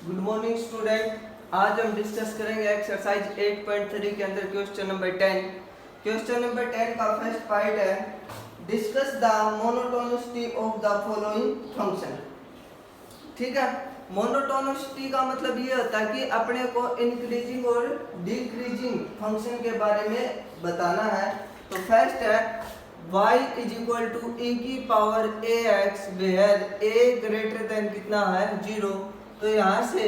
Good morning student. आज हम discuss करेंगे एक्सरसाइज 8.3 के अंदर क्वेश्चन नंबर 10। क्वेश्चन नंबर 10 का फर्स्ट पार्ट है discuss the monotonicity of the following function. ठीक है, मोनोटोनिसिटी का मतलब ये होता है कि अपने को इंक्रीजिंग और डिक्रीजिंग फंक्शन के बारे में बताना है। तो फर्स्ट है y is equal to e की power ax where a greater than कितना है 0। तो यहाँ से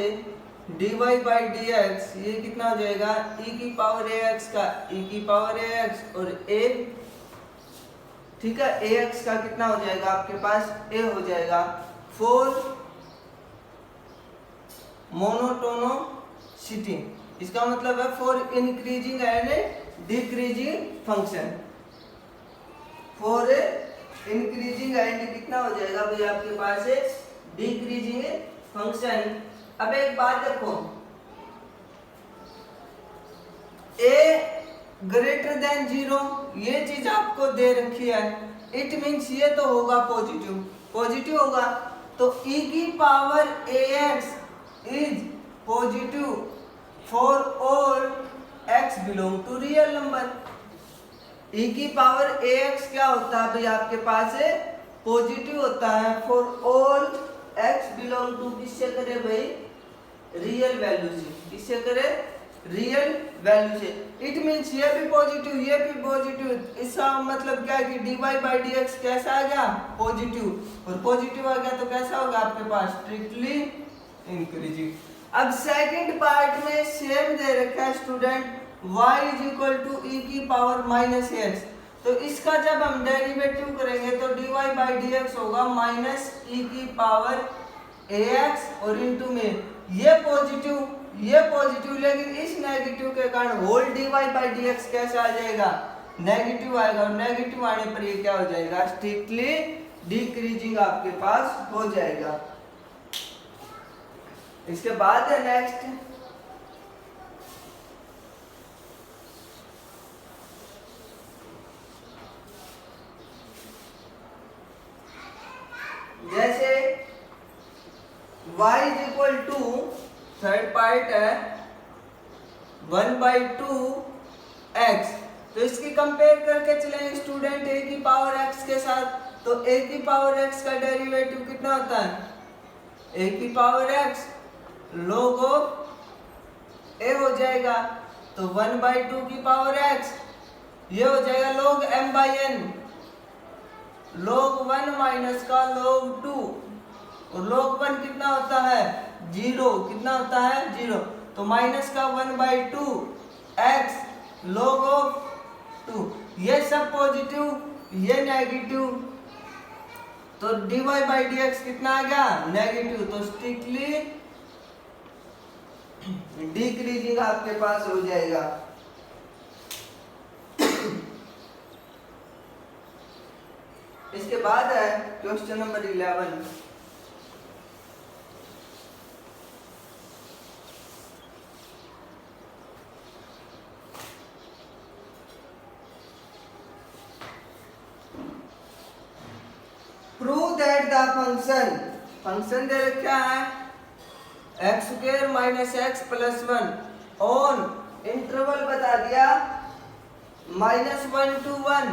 dy बाई डी एक्स ये कितना हो जाएगा e की पावर ax का e की पावर ax और a, ठीक है, ax का कितना हो जाएगा आपके पास a हो जाएगा फॉर मोनोटोनिसिटी। इसका मतलब है for increasing and decreasing function. For increasing and कितना हो जाएगा भाई आपके पास है डिक्रीजिंग फंक्शन। अब एक बात देखो, a ग्रेटर देन 0 ये चीज आपको दे रखी है, इट मींस ये तो होगा पॉजिटिव, पॉजिटिव होगा। तो e की power ax is positive for all x belong to real number. e की पावर ax क्या होता है भाई आपके पास है पॉजिटिव होता है for all x belong to किससे करे भाई रियल वैल्यू से, किससे करे रियल वैल्यू से। इट मींस ये भी पॉजिटिव ये भी पॉजिटिव। इसका मतलब क्या है कि dy बाई डी एक्स कैसा आ गया पॉजिटिव, और पॉजिटिव आ गया तो कैसा होगा आपके पास स्ट्रिक्टली इंक्रीजिंग। अब सेकंड पार्ट में सेम दे रखा है student y is equal to e की पावर माइनस एक्स। तो इसका जब हम डेरिवेटिव करेंगे तो dy बाई डी एक्स होगा माइनस e की पावर ax और इनटू में ये पॉजिटिव, लेकिन इस नेगेटिव के कारण whole dy by d x कैसे आ जाएगा नेगेटिव आएगा, और नेगेटिव आने पर ये क्या हो जाएगा स्ट्रिक्टली डिक्रीजिंग आपके पास हो जाएगा। इसके बाद है नेक्स्ट जैसे y is equal to third part है 1/2 x। तो इसकी कंपेयर करके चलेंगे स्टूडेंट a की पावर x के साथ। तो a की पावर x का डेरिवेटिव कितना होता है a की power x log of a हो जाएगा। तो 1/2 की पावर x ये हो जाएगा log m by n, log 1 minus का log 2, और log 1 कितना होता है 0, कितना होता है 0। तो माइनस का 1/2 x log ऑफ 2, ये सब पॉजिटिव ये नेगेटिव, तो dy बाई डी एक्स कितना आ गया नेगेटिव। तो स्ट्रिक्टली डिक्रीजिंग आपके पास हो जाएगा। इसके बाद है question number 11। Prove that the function दे रखा है x square minus x plus 1 on interval बता दिया -1 to 1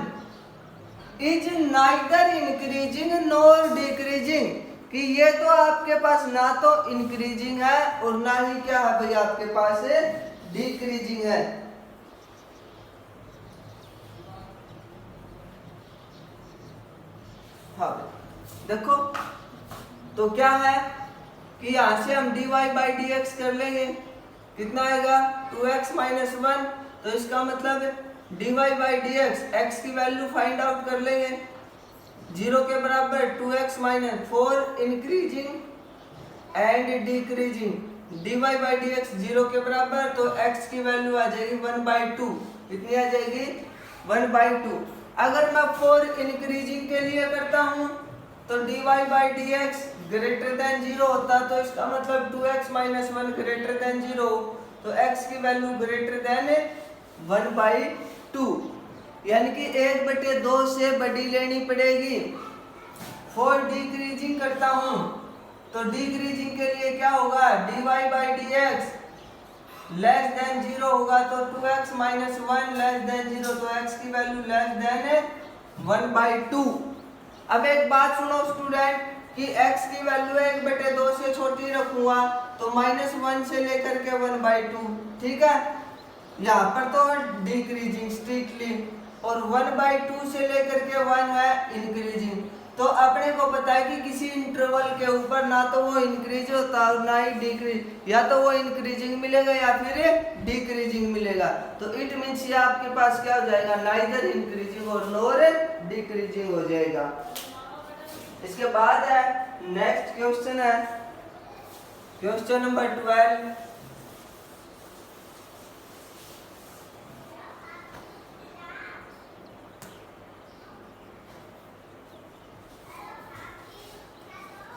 is neither increasing nor decreasing, कि ये तो आपके पास ना तो इंक्रीजिंग है और ना ही क्या है भाई आपके पास डिक्रीजिंग है। हाँ देखो, तो क्या है कि यहां से हम dy बाई डी एक्स कर लेंगे, कितना आएगा 2x माइनस 1। तो इसका मतलब dy बाई डी एक्स की वैल्यू फाइंड आउट कर लेंगे 0 के बराबर 2x minus 4 increasing and decreasing, dy by d x 0 के बराबर, तो x की वैल्यू आ जाएगी 1/2, कितनी आ जाएगी 1/2। अगर मैं 4 इंक्रीजिंग के लिए करता हूं तो dy by d x greater than 0 होता, तो इसका मतलब 2x माइनस 1 ग्रेटर देन 0, तो x की वैल्यू ग्रेटर देन 1/2, यानी कि 1/2 से बड़ी लेनी पड़ेगी। 4 डिक्रीजिंग करता हूं तो डिक्रीजिंग के लिए क्या होगा, dy by d x less than 0 होगा, तो 2x माइनस 1 लेस देन 0, तो x की वैल्यू लेस देन 1/2। अब एक बात सुनो स्टूडेंट कि x की वैल्यू 1/2 से छोटी रखूंगा तो -1 से लेकर के 1/2, ठीक है। यहाँ पर तो डिक्रीजिंग स्ट्रिक्टली, और 1/2 से लेकर के 1 है इंक्रीजिंग। तो अपने को पता है कि किसी इंटरवल के ऊपर ना तो वो इंक्रीज होता और ना ही डिक्रीज, या तो वो इंक्रीजिंग मिलेगा या फिर डिक्रीजिंग मिलेगा। तो इट मीन्स ये आपके पास क्या हो जाएगा, नाइदर इंक्रीजिंग और नोर डिक्रीजिंग हो जाएगा। इसके बाद है नेक्स्ट क्वेश्चन है question number 12।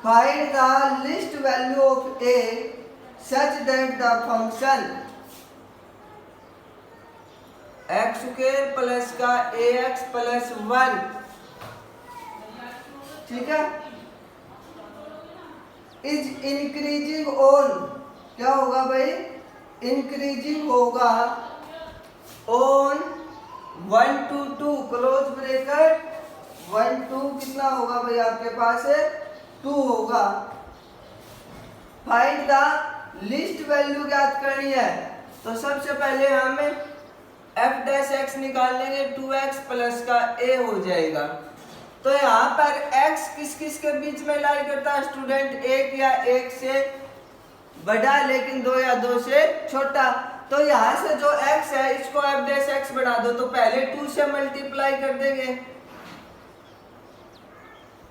Find the least value of a such that the function x square plus का ax प्लस 1, ठीक है, इज इंक्रीजिंग ऑन, क्या होगा भाई, इंक्रीजिंग होगा on 1 to 2 close bracket 1 to कितना होगा भाई आपके पास है 2 होगा। फाइंड द लिस्ट वैल्यू ज्ञात करनी है, तो सबसे पहले हमें f डैश x निकाल लेंगे, 2x प्लस का a हो जाएगा। तो यहाँ पर x किस किस के बीच में लाई करता है स्टूडेंट, 1 या 1 से बड़ा लेकिन 2 या 2 से छोटा। तो यहाँ से जो x है इसको f डैश x बना दो, तो पहले 2 से मल्टीप्लाई कर देंगे,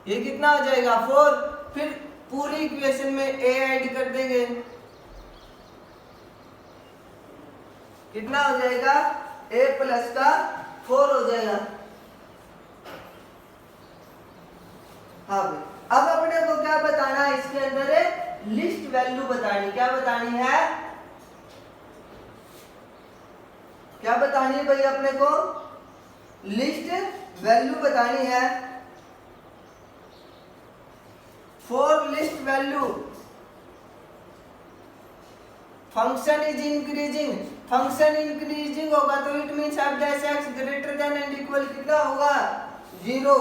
ये कितना हो जाएगा 4, फिर पूरी इक्वेशन में a ऐड कर देंगे, कितना हो जाएगा a प्लस का 4 हो जाएगा। हाँ भाई, अब अपने को क्या बताना है, इसके अंदर है लिस्ट वैल्यू बतानी, क्या बतानी है, क्या बतानी है भाई अपने को, लिस्ट वैल्यू बतानी है। For least value function is increasing, function increasing होगा तो it means f dash x greater than and equal कितना होगा 0,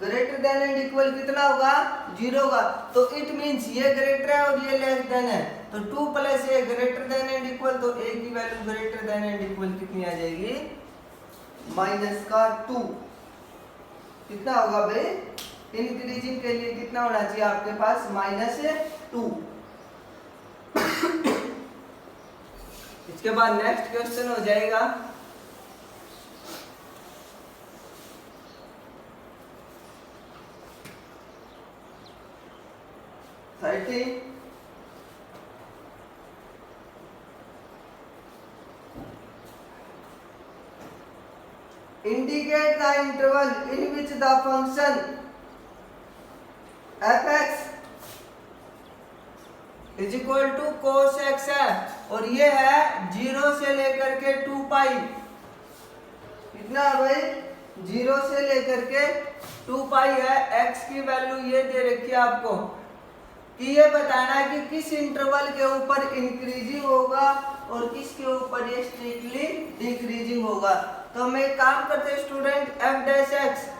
ग्रेटर देन एंड इक्वल कितना होगा 0 होगा। तो इट मींस ये ग्रेटर है और ये लेस देन है, तो 2 plus a greater then and equal, तो a की value greater than and equal कितनी आ जाएगी -2, कितना होगा भाई, इंक्रीजिंग के लिए कितना होना चाहिए आपके पास -2। इसके बाद नेक्स्ट क्वेश्चन हो जाएगा 30। Indicate the interval in which the function f(x) is equal to cos x है, और ये है 0 से लेकर के 2 पाई, कितना है भाई 0 से लेकर के 2 पाई है। x की वैल्यू ये दे रखी है आपको कि ये बताना है कि किस इंटरवल के ऊपर इंक्रीजिंग होगा और किसके ऊपर ये स्ट्रिक्टली डिक्रीजिंग होगा। तो हम एक काम करते हैं student, f dash x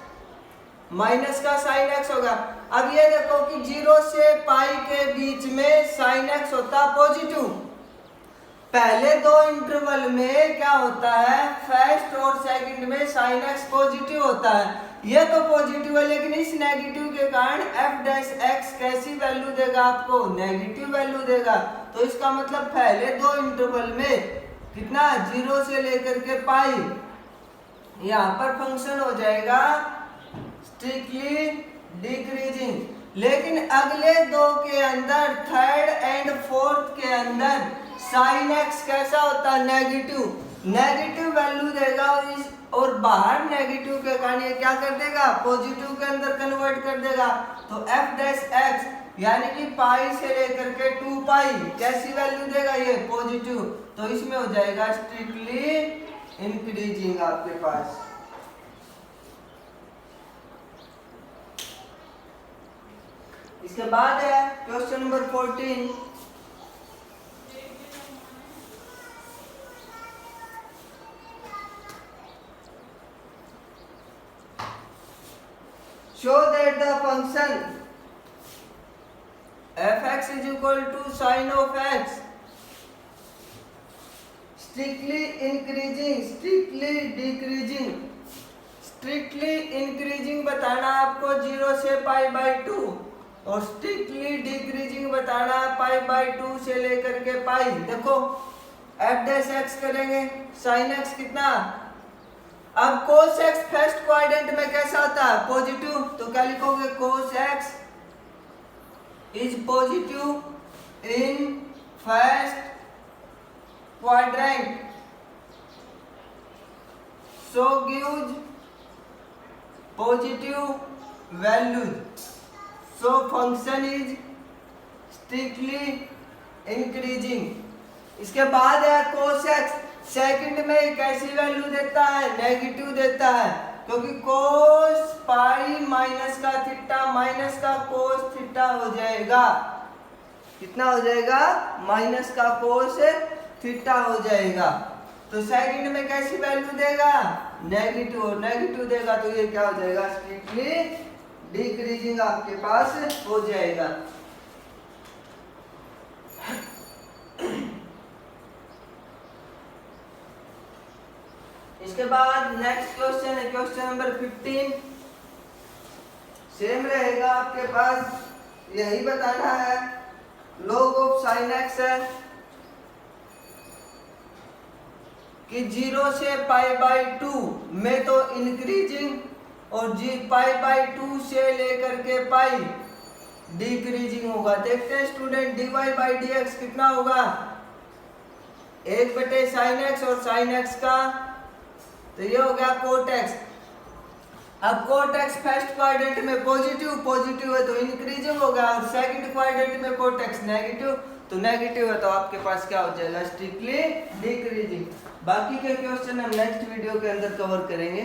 minus का साइन x होगा। अब ये देखो कि 0 से पाई के बीच में साइन x होता पॉजिटिव। पहले दो इंटरवल में क्या होता है, फर्स्ट और सेकंड में साइन x पॉजिटिव होता है, ये तो पॉजिटिव है, लेकिन इस नेगेटिव के कारण f डैश x कैसी वैल्यू देगा आपको, नेगेटिव वैल्यू देगा। तो इसका मतलब पहले दो इंटरवल में कितना 0 से लेकर के पाई, यहाँ पर फंक्शन हो जाएगा स्ट्रिक्टली डिक्रीजिंग, लेकिन अगले दो के अंदर थर्ड एंड फोर्थ के अंदर साइन x कैसा होता है, नेगेटिव वैल्यू देगा, और बाहर नेगेटिव के कारण ये क्या कर देगा, पॉजिटिव के अंदर कन्वर्ट कर देगा। तो f डैश x यानी कि पाई से लेकर के 2 पाई कैसी वैल्यू देगा, ये पॉजिटिव, तो इसमें हो जाएगा स्ट्रिक्टली इंक्रीजिंग आपके पास। इसके बाद है question number 14। Show that the function f(x) is equal to sin of x strictly increasing, strictly decreasing, strictly increasing बताना आपको 0 से पाई बाई 2 और स्ट्रिक्टली डिक्रीजिंग बताना पाई बाई 2 से लेकर के पाई। देखो f डैश x करेंगे, sin x कितना, अब cos x फर्स्ट क्वाड्रेंट में कैसा होता है, पॉजिटिव, तो क्या लिखोगे, cos x is positive in first quadrant, so gives positive values, so function is strictly increasing। इसके बाद है cos x, सेकंड में कैसी वैल्यू देता है, नेगेटिव देता है, क्योंकि cos पाई माइनस का थीटा माइनस का cos थीटा हो जाएगा, कितना हो जाएगा, माइनस का cos थीटा हो जाएगा। तो सेकंड में कैसी वैल्यू देगा, नेगेटिव, और नेगेटिव देगा तो ये क्या हो जाएगा, स्ट्रिक्टली डिक्रीजिंग आपके पास हो जाएगा। इसके बाद नेक्स्ट क्वेश्चन है क्वेश्चन नंबर 15। सेम रहेगा आपके पास, यही बताना है, log ऑफ sin x है कि 0 से पाई बाई 2 में तो इंक्रीजिंग और पाई बाई 2 से लेकर के पाई डिक्रीजिंग होगा। देखते हैं स्टूडेंट, dy बाई dx कितना होगा, 1/sin x और sin x का, तो ये हो गया cot x। अब cot x फर्स्ट क्वाड्रेंट में पॉजिटिव, पॉजिटिव है तो इंक्रीजिंग होगा, और सेकंड क्वाड्रेंट में cot x नेगेटिव, तो नेगेटिव है तो आपके पास क्या हो जाएगा, स्ट्रिक्टली डिक्रीजिंग। बाकी के क्वेश्चन हम नेक्स्ट वीडियो के अंदर कवर करेंगे।